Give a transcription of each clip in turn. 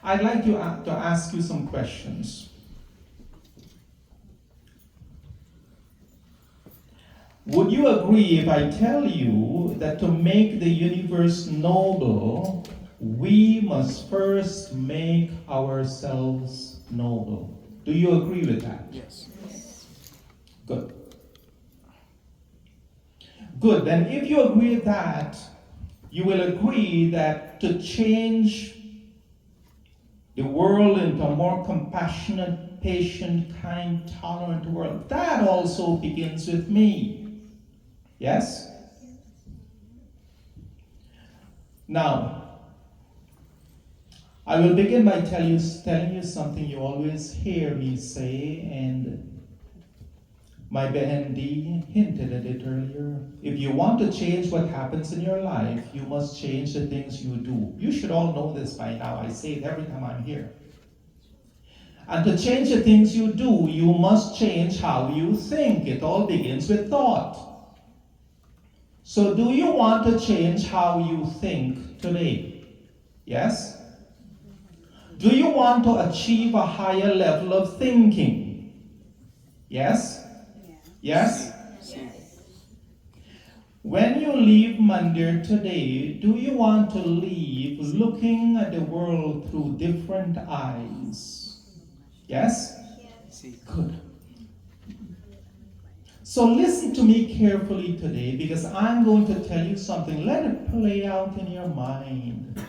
I'd like to ask you some questions. Would you agree if I tell you that to make the universe noble, we must first make ourselves noble? Do you agree with that? Yes. Good. Good. Then if you agree with that, you will agree that to change the world into a more compassionate, patient, kind, tolerant world, that also begins with me. Yes? Now, I will begin by telling you something you always hear me say, and my Behen D hinted at it earlier. If you want to change what happens in your life, you must change the things you do. You should all know this by now. I say it every time I'm here. And to change the things you do, you must change how you think. It all begins with thought. So do you want to change how you think today? Yes? Do you want to achieve a higher level of thinking? Yes? Yes? When you leave Mandir today, do you want to leave looking at the world through different eyes? Yes? Good. So listen to me carefully today, because I'm going to tell you something. Let it play out in your mind.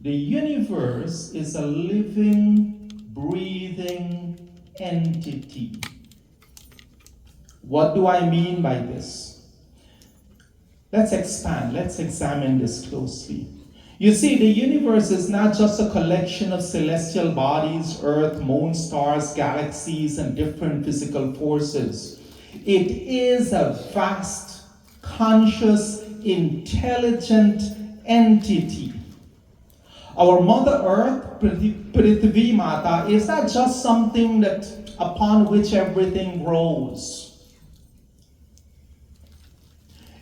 The universe is a living, breathing entity. What do I mean by this? Let's expand. Let's examine this closely. You see, the universe is not just a collection of celestial bodies, earth, moon, stars, galaxies, and different physical forces. It is a vast, conscious, intelligent entity. Our Mother Earth, Prithvi Mata, is not just something that upon which everything grows.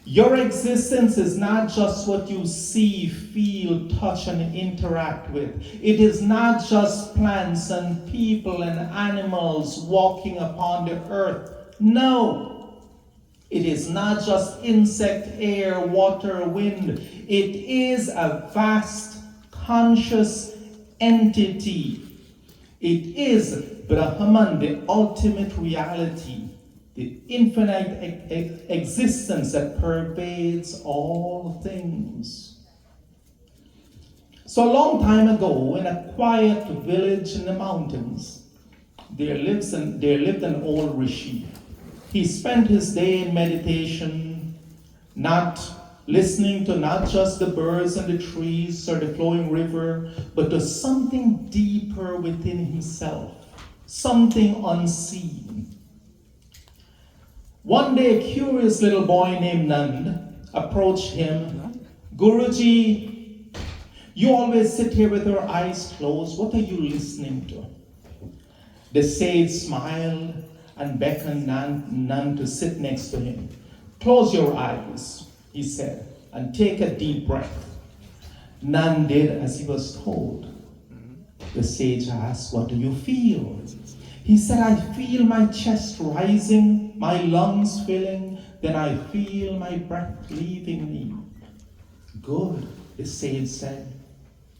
Your existence is not just what you see, feel, touch, and interact with. It is not just plants and people and animals walking upon the earth. No. It is not just insect, air, water, wind. It is a vast, conscious entity. It is Brahman, the ultimate reality. The infinite existence that pervades all things. So a long time ago, in a quiet village in the mountains, there lived an old rishi. He spent his day in meditation, not listening to not just the birds and the trees or the flowing river, but to something deeper within himself, something unseen. One day, a curious little boy named Nand approached him. Guruji, you always sit here with your eyes closed. What are you listening to? The sage smiled and beckoned Nand to sit next to him. Close your eyes, he said, and take a deep breath. Nand did as he was told. The sage asked, what do you feel? He said, I feel my chest rising, my lungs filling, then I feel my breath leaving me. Good, the sage said.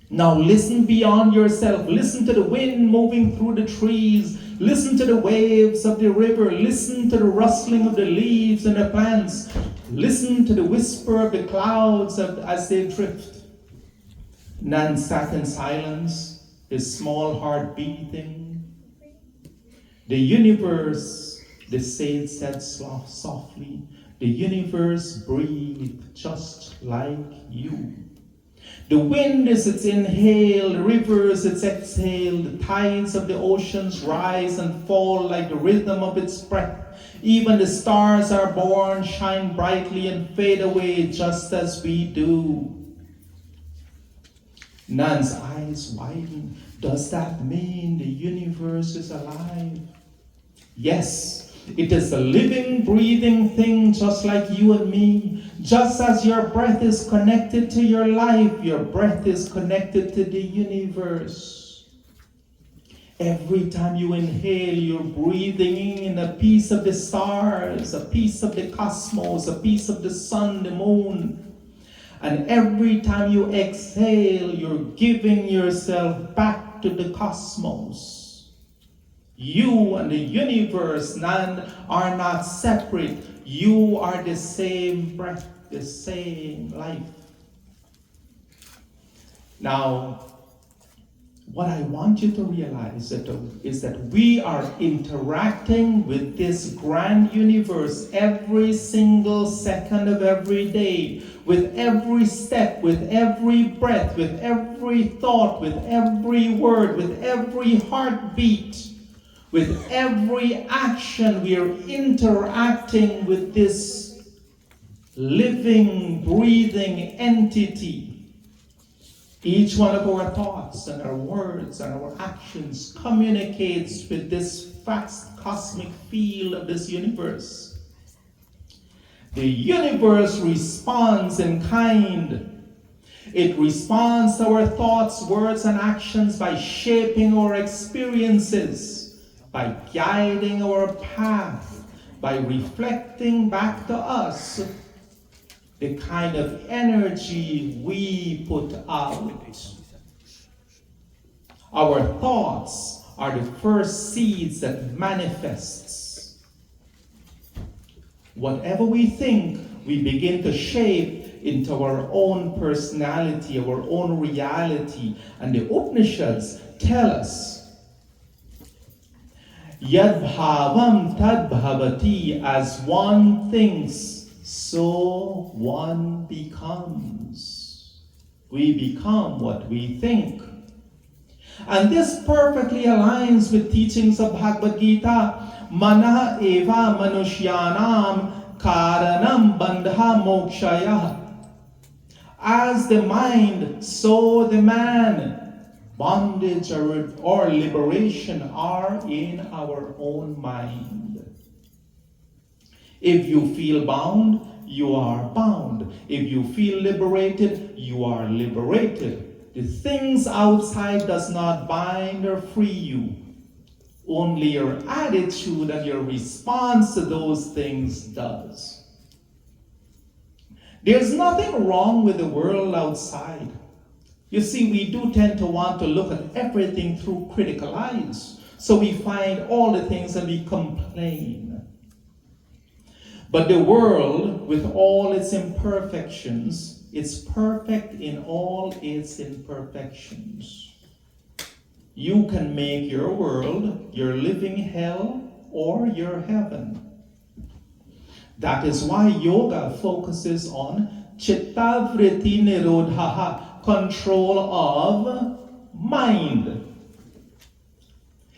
Now listen beyond yourself. Listen to the wind moving through the trees. Listen to the waves of the river. Listen to the rustling of the leaves and the plants. Listen to the whisper of the clouds as they drift. Nand sat in silence, his small heart beating. The universe, the sage said softly, the universe breathed just like you. The wind is its inhale, the rivers its exhale, the tides of the oceans rise and fall like the rhythm of its breath. Even the stars are born, shine brightly and fade away just as we do. Nan's eyes widened. Does that mean the universe is alive? Yes, It is a living, breathing thing just like you and me. Just as your breath is connected to your life, your breath is connected to the universe. Every time you inhale, you're breathing in a piece of the stars, a piece of the cosmos, a piece of the sun, the moon. And every time you exhale, you're giving yourself back to the cosmos. You and the universe are not separate. You are the same breath, the same life. Now, what I want you to realize is that we are interacting with this grand universe every single second of every day, with every step, with every breath, with every thought, with every word, with every heartbeat, with every action. We are interacting with this living, breathing entity. Each one of our thoughts and our words and our actions communicates with this vast cosmic field of this universe. The universe responds in kind. It responds to our thoughts, words, and actions by shaping our experiences, by guiding our path, by reflecting back to us the kind of energy we put out. Our thoughts are the first seeds that manifests. Whatever we think, we begin to shape into our own personality, our own reality. And the Upanishads tell us, Yad bhavam tad bhavati, as one thinks, so one becomes. We become what we think. And this perfectly aligns with teachings of Bhagavad Gita. Mana eva manushyanam karanam bandha mokshaya. As the mind, so the man. Bondage or liberation are in our own mind. If you feel bound, you are bound. If you feel liberated, you are liberated. The things outside does not bind or free you. Only your attitude and your response to those things does. There's nothing wrong with the world outside. You see, we do tend to want to look at everything through critical eyes. So we find all the things and we complain. But the world, with all its imperfections, is perfect in all its imperfections. You can make your world your living hell or your heaven. That is why yoga focuses on chitta vritti nirodha, control of mind.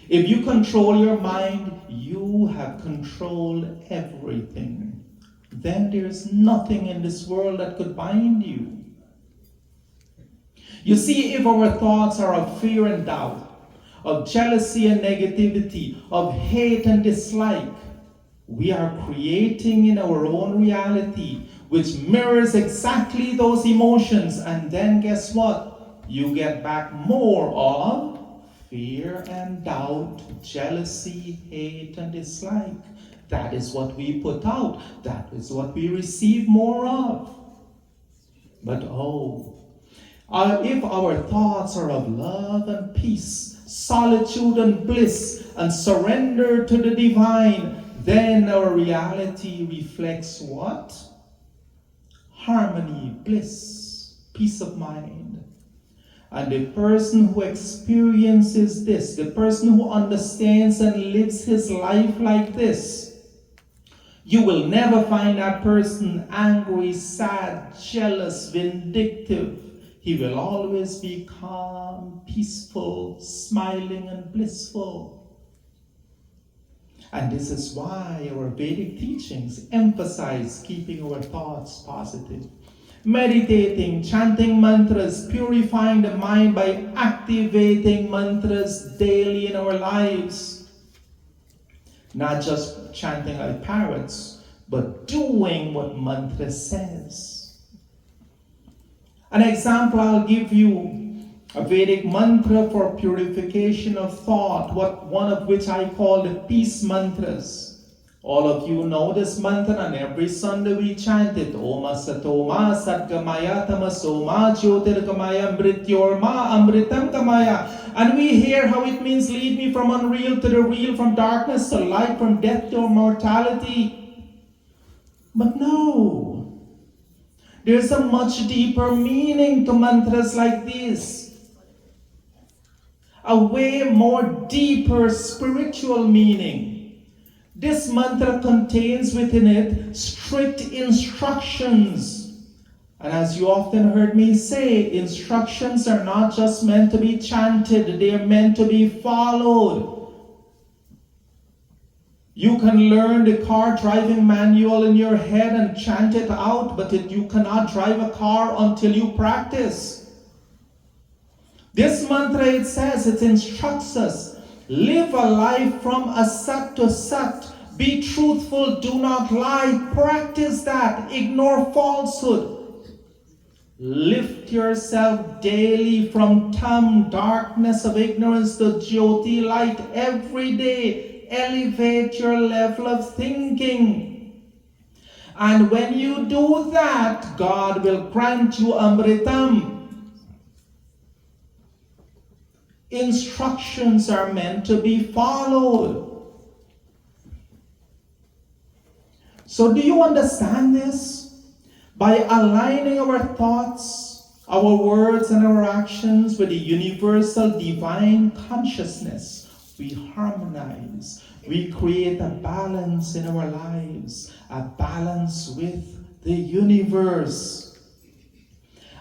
If you control your mind, you have controlled everything. Then there's nothing in this world that could bind you. You see, if our thoughts are of fear and doubt, of jealousy and negativity, of hate and dislike, we are creating in our own reality, which mirrors exactly those emotions. And then guess what? You get back more of fear and doubt, jealousy, hate, and dislike. That is what we put out. That is what we receive more of. But if our thoughts are of love and peace, solitude and bliss, and surrender to the divine, then our reality reflects what? Harmony, bliss, peace of mind. And the person who experiences this, the person who understands and lives his life like this, you will never find that person angry, sad, jealous, vindictive. He will always be calm, peaceful, smiling, and blissful. And this is why our Vedic teachings emphasize keeping our thoughts positive. Meditating, chanting mantras, purifying the mind by activating mantras daily in our lives. Not just chanting like parrots, but doing what mantra says. An example I'll give you, a Vedic mantra for purification of thought, one of which I call the peace mantras. All of you know this mantra, and every Sunday we chant it. Oma Satoma Satgamaya Tamasoma Jyotirgamaya Mrityorma Amritam Gamaya. And we hear how it means lead me from unreal to the real, from darkness to light, from death to mortality. But no, there's a much deeper meaning to mantras like this. A way more deeper spiritual meaning. This mantra contains within it strict instructions. And as you often heard me say, instructions are not just meant to be chanted, they are meant to be followed. You can learn the car driving manual in your head and chant it out, but you cannot drive a car until you practice. This mantra, it says, it instructs us, live a life from asat to sat. Be truthful, do not lie. Practice that. Ignore falsehood. Lift yourself daily from darkness of ignorance to jyoti light every day. Elevate your level of thinking. And when you do that, God will grant you amritam. Instructions are meant to be followed. So do you understand this? By aligning our thoughts, our words, and our actions with the universal divine consciousness, we harmonize. We create a balance in our lives, a balance with the universe.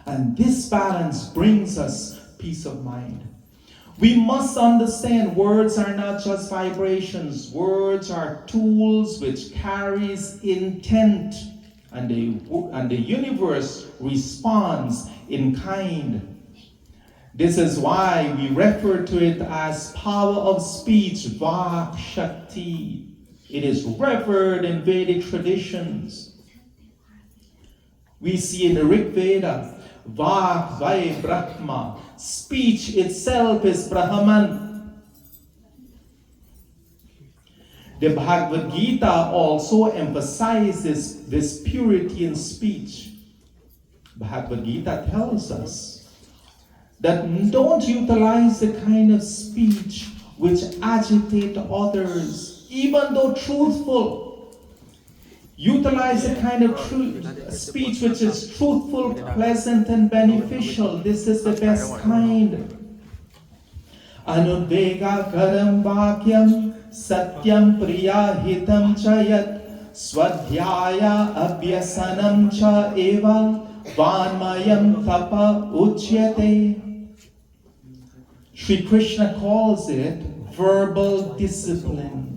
And this balance brings us peace of mind. We must understand words are not just vibrations. Words are tools which carries intent, and the universe responds in kind. This is why we refer to it as power of speech, Vak Shakti. It is revered in Vedic traditions. We see in the Rig Veda, Vak Vai Brahma. Speech itself is Brahman. The Bhagavad Gita also emphasizes this purity in speech. Bhagavad Gita tells us that don't utilize the kind of speech which agitate others, even though truthful. Utilize the kind of speech which is truthful, pleasant, and beneficial. This is the best kind. Anudvega karam vakyam satyam priya hitam chayat swadhyaya abhyasanam cha eva vanmayam tapa uchyate. Sri Krishna calls it verbal discipline.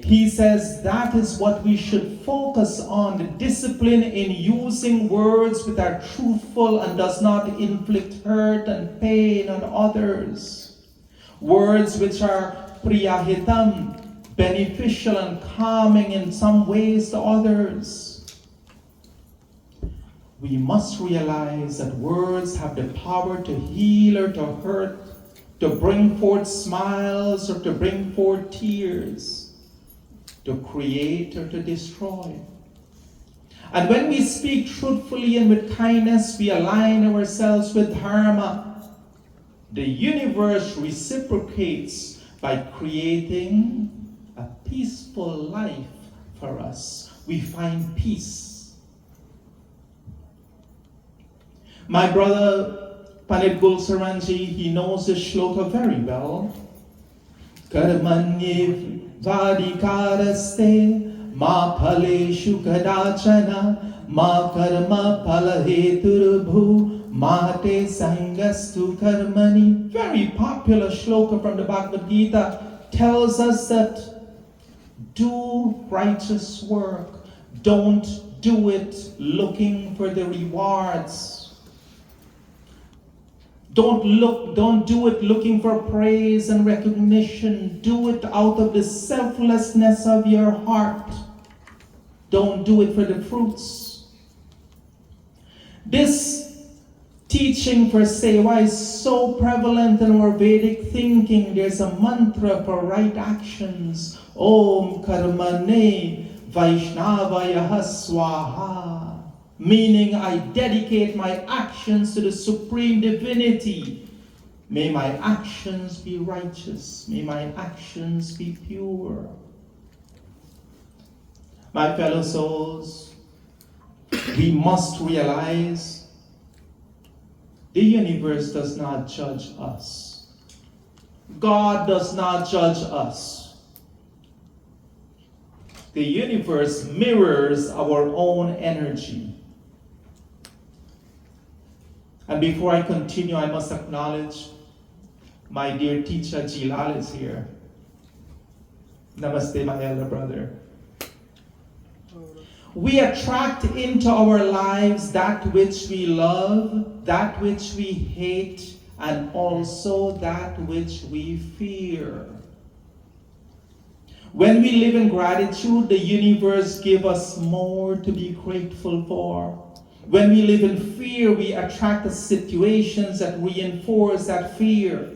He says that is what we should focus on, the discipline in using words which are truthful and does not inflict hurt and pain on others. Words which are priyahitam, beneficial and calming in some ways to others. We must realize that words have the power to heal or to hurt, to bring forth smiles or to bring forth tears, to create or to destroy. And when we speak truthfully and with kindness, we align ourselves with dharma. The universe reciprocates by creating a peaceful life for us. We find peace. My brother Pandit Gulsaranji, he knows this shloka very well. Karmanyev Vadikaraste ma phaleshu kadachana ma karma phalaheturubhu mate sangastu karmani. Very popular shloka from the Bhagavad Gita tells us that do righteous work. Don't do it looking for the rewards. Don't do it looking for praise and recognition. Do it out of the selflessness of your heart. Don't do it for the fruits. This teaching for Seva is so prevalent in our Vedic thinking. There's a mantra for right actions. Om Karmane Vaishnavaya Swaha. Meaning, I dedicate my actions to the Supreme Divinity. May my actions be righteous. May my actions be pure. My fellow souls, we must realize the universe does not judge us. God does not judge us. The universe mirrors our own energy. And before I continue, I must acknowledge my dear teacher Jilal is here. Namaste, my elder brother. We attract into our lives that which we love, that which we hate, and also that which we fear. When we live in gratitude, the universe gives us more to be grateful for. When we live in fear, we attract the situations that reinforce that fear.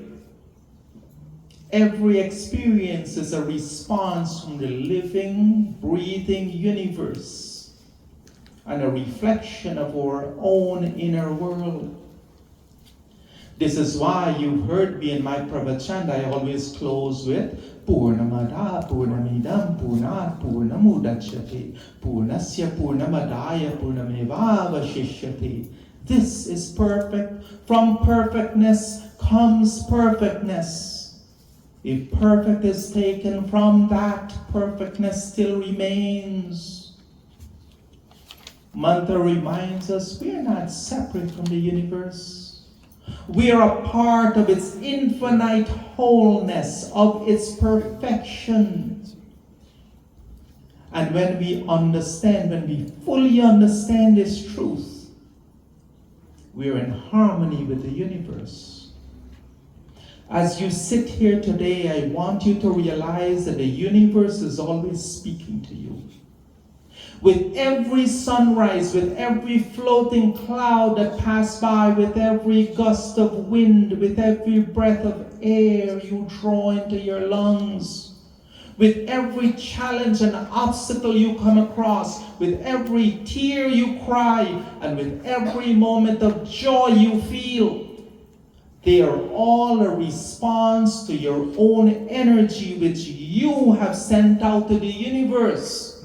Every experience is a response from the living, breathing universe and a reflection of our own inner world. This is why you've heard me in my Pravachan, I always close with Purnamada Purnamidam Purnat Purnamudachyate Purnasya Purnamadaya Purnameva Vashishyate. This is perfect. From perfectness comes perfectness. If perfect is taken from that, perfectness still remains. Mantra reminds us we are not separate from the universe. We are a part of its infinite wholeness, of its perfection. And when we fully understand this truth, we are in harmony with the universe. As you sit here today, I want you to realize that the universe is always speaking to you. With every sunrise, with every floating cloud that passes by, with every gust of wind, with every breath of air you draw into your lungs, with every challenge and obstacle you come across, with every tear you cry, and with every moment of joy you feel, they are all a response to your own energy which you have sent out to the universe.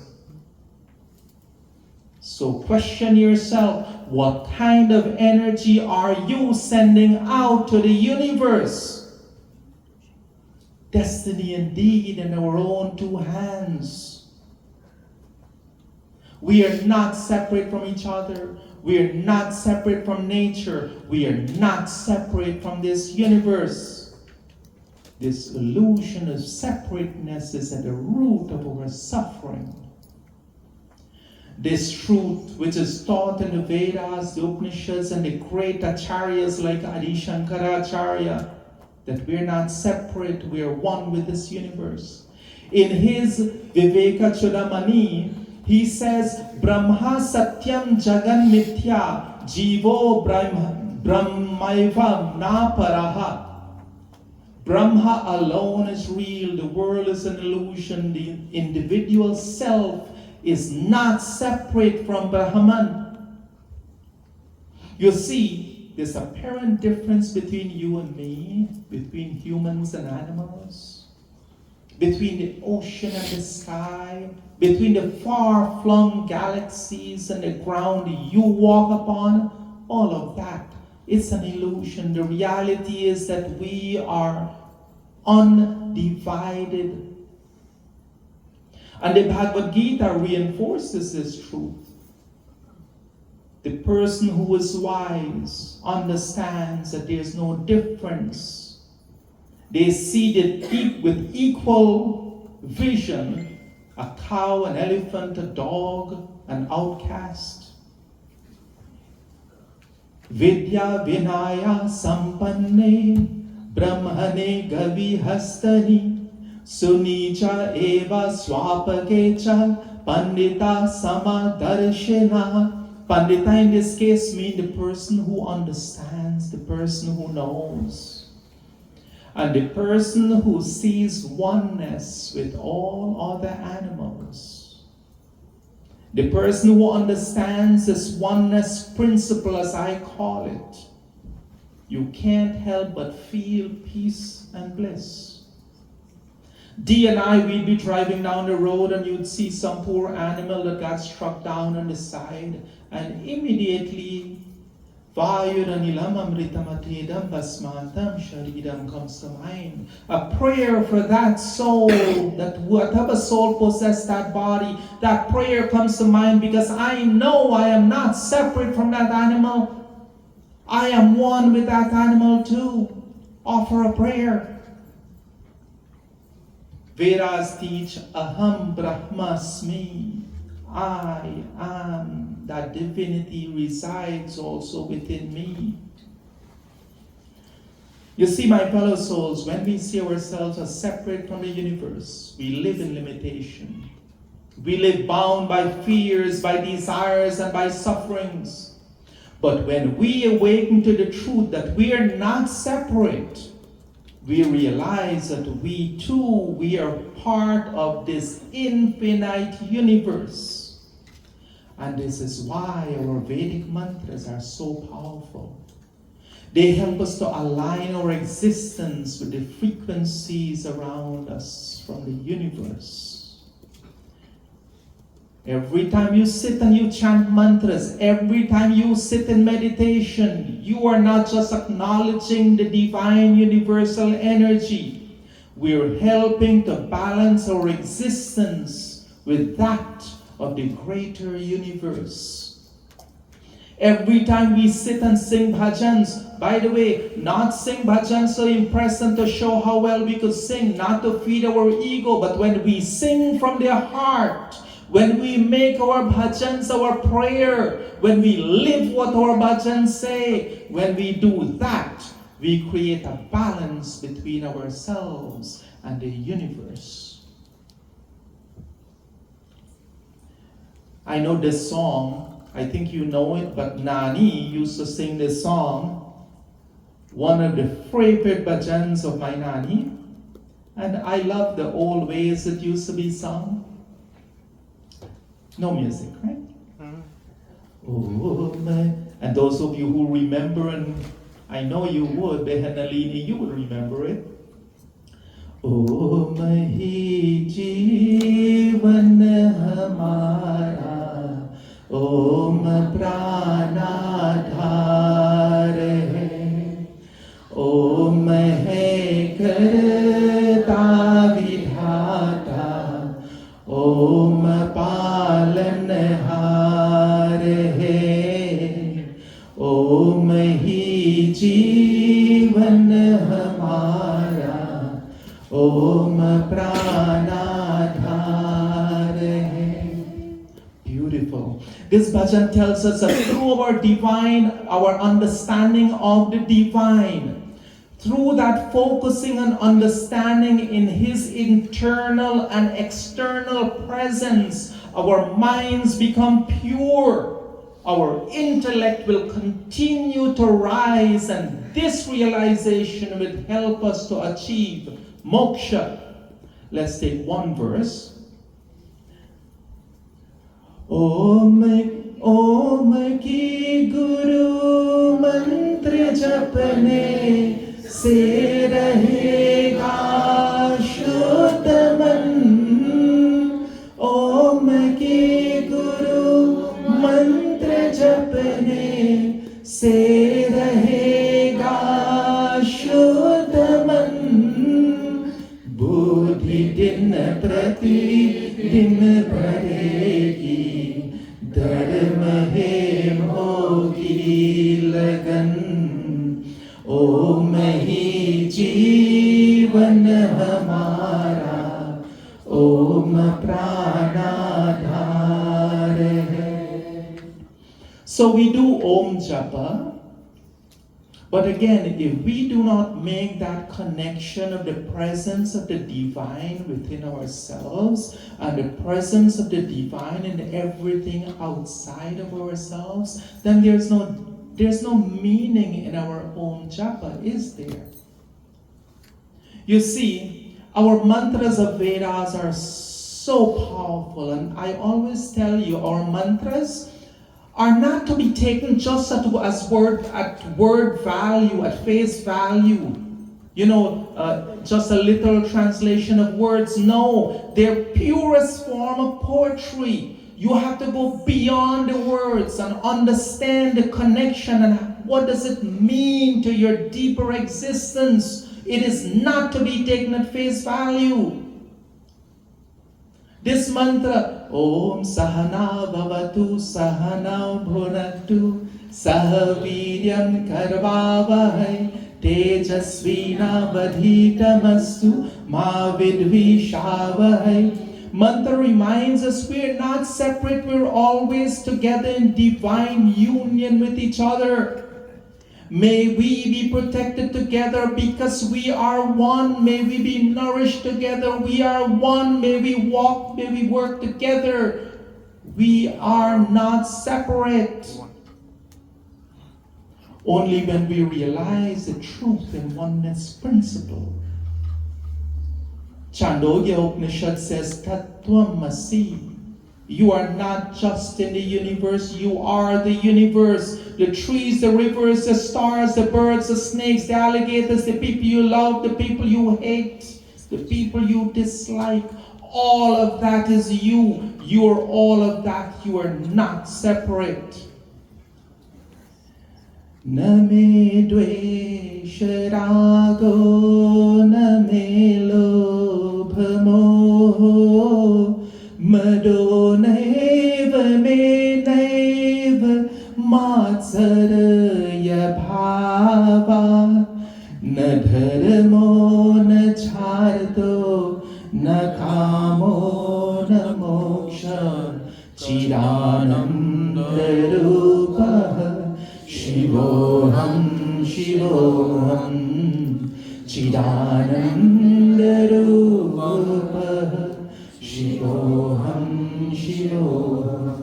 So question yourself, what kind of energy are you sending out to the universe? Destiny indeed in our own two hands. We are not separate from each other. We are not separate from nature. We are not separate from this universe. This illusion of separateness is at the root of our suffering. This truth, which is taught in the Vedas, the Upanishads, and the great acharyas like Adi Shankaracharya, that we're not separate, we are one with this universe. In his Viveka Chudamani, he says, Brahma Satyam Jagan Mithya Jivo Brahmaivam Naparaha. Brahma alone is real, the world is an illusion, the individual self is not separate from Brahman. You see, there's an apparent difference between you and me, between humans and animals, between the ocean and the sky, between the far-flung galaxies and the ground you walk upon. All of that, it's an illusion. The reality is that we are undivided. And the Bhagavad Gita reinforces this truth. The person who is wise understands that there's no difference. They see that with equal vision, a cow, an elephant, a dog, an outcast. Vidya Vinaya Sampanne Brahmane Gavi Hastani Sunija Eva Swapakecha Pandita Samadarshina. Pandita in this case means the person who understands, the person who knows, and the person who sees oneness with all other animals. The person who understands this oneness principle, as I call it, you can't help but feel peace and bliss. Dee and I, we'd be driving down the road and you'd see some poor animal that got struck down on the side, and immediately Vayudanilamaamritam basmantam sharidam comes to mind. A prayer for that soul, that whatever soul possessed that body, that prayer comes to mind, because I know I am not separate from that animal. I am one with that animal too. Offer a prayer. Vedas teach Aham Brahmasmi. I am, that divinity resides also within me. You see, my fellow souls, when we see ourselves as separate from the universe, we live in limitation. We live bound by fears, by desires, and by sufferings. But when we awaken to the truth that we are not separate, we realize that we too, we are part of this infinite universe. And this is why our Vedic mantras are so powerful. They help us to align our existence with the frequencies around us from the universe. Every time you sit and you chant mantras, every time you sit in meditation, you are not just acknowledging the divine universal energy. We're helping to balance our existence with that of the greater universe. Every time we sit and sing bhajans, by the way, not sing bhajans to impress and to show how well we could sing, not to feed our ego, but when we sing from the heart, when we make our bhajans our prayer, when we live what our bhajans say, when we do that, we create a balance between ourselves and the universe. I know this song, I think you know it, but Nani used to sing this song, one of the favorite bhajans of my Nani, and I love the old ways it used to be sung. No music, right? Oh my, and those of you who remember, and I know you would, Behanalini, you would remember it. Oh mahi jeevan hamara, Om pranadhar hai, Om hai karta vidhata, Om palanhar hai, Om hi jeevan hamara, Om pranadhar hai. Beautiful. This bhajan tells us that through our understanding of the divine, through that focusing and understanding in His internal and external presence, our minds become pure. Our intellect will continue to rise, and this realization will help us to achieve moksha. Let's take one verse. Om ki guru mantra japne se rahega shuddha man. Om ki guru mantra japne se rahega shuddha man. Buddhi din prati din bharegi, धर्म है होगी लगन. ओम ही जीवन हमारा, ओम प्राणाधार है. So we do Om Japa, But again, if we do not make that connection of the presence of the divine within ourselves and the presence of the divine in everything outside of ourselves, then there's no meaning in our own japa, is there? You see, our mantras of Vedas are so powerful, and I always tell you, our mantras are not to be taken just at word value, at face value. Just a literal translation of words. No, they're purest form of poetry. You have to go beyond the words and understand the connection and what does it mean to your deeper existence. It is not to be taken at face value. This mantra, Om Sahana Bhavatu Sahana Bhunaktu Sahaviryam Karvavahai Tejasvina Vadhitamastu Ma Vidvishavahai. Mantra reminds us we're not separate, we're always together in divine union with each other. May we be protected together because we are one. May we be nourished together. We are one. May we work together. We are not separate. Only when we realize the truth in oneness principle. Chandogya Upanishad says, Tattvam-asi. You are not just in the universe, you are the universe. The trees, the rivers, the stars, the birds, the snakes, the alligators, the people you love, the people you hate, the people you dislike. All of that is you. You are all of that. You are not separate. Name dvesha rago name lobha Mado naiva me naiva matsaraya bhava na dharmo na charto na kamo na moksha chidananda rupa shivoham shivoham chidananda rupa Shivoham, Shivoham.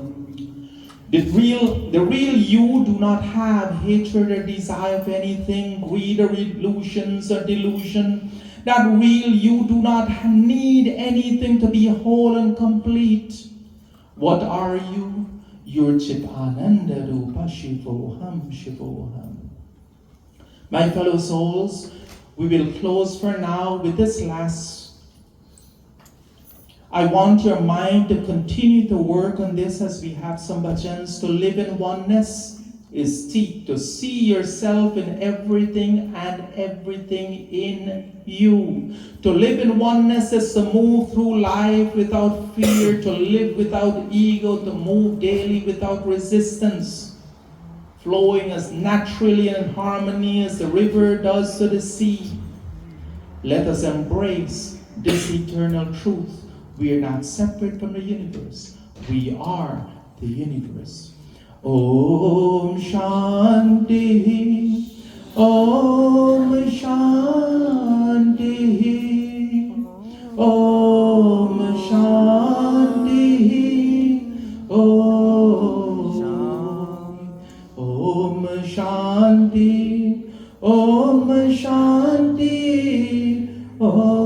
The real you do not have hatred or desire for anything, greed or illusions or delusion. That real you do not need anything to be whole and complete. What are you? You're Chitananda Rupa Shivoham, Shivoham. My fellow souls, we will close for now with this last. I want your mind to continue to work on this as we have some bhajans. To live in oneness is to see yourself in everything and everything in you. To live in oneness is to move through life without fear, to live without ego, to move daily without resistance, flowing as naturally and in harmony as the river does to the sea. Let us embrace this eternal truth. We are not separate from the universe. We are the universe. Om Shanti. Om Shanti. Om Shanti. Om Shanti. Om Shanti. Om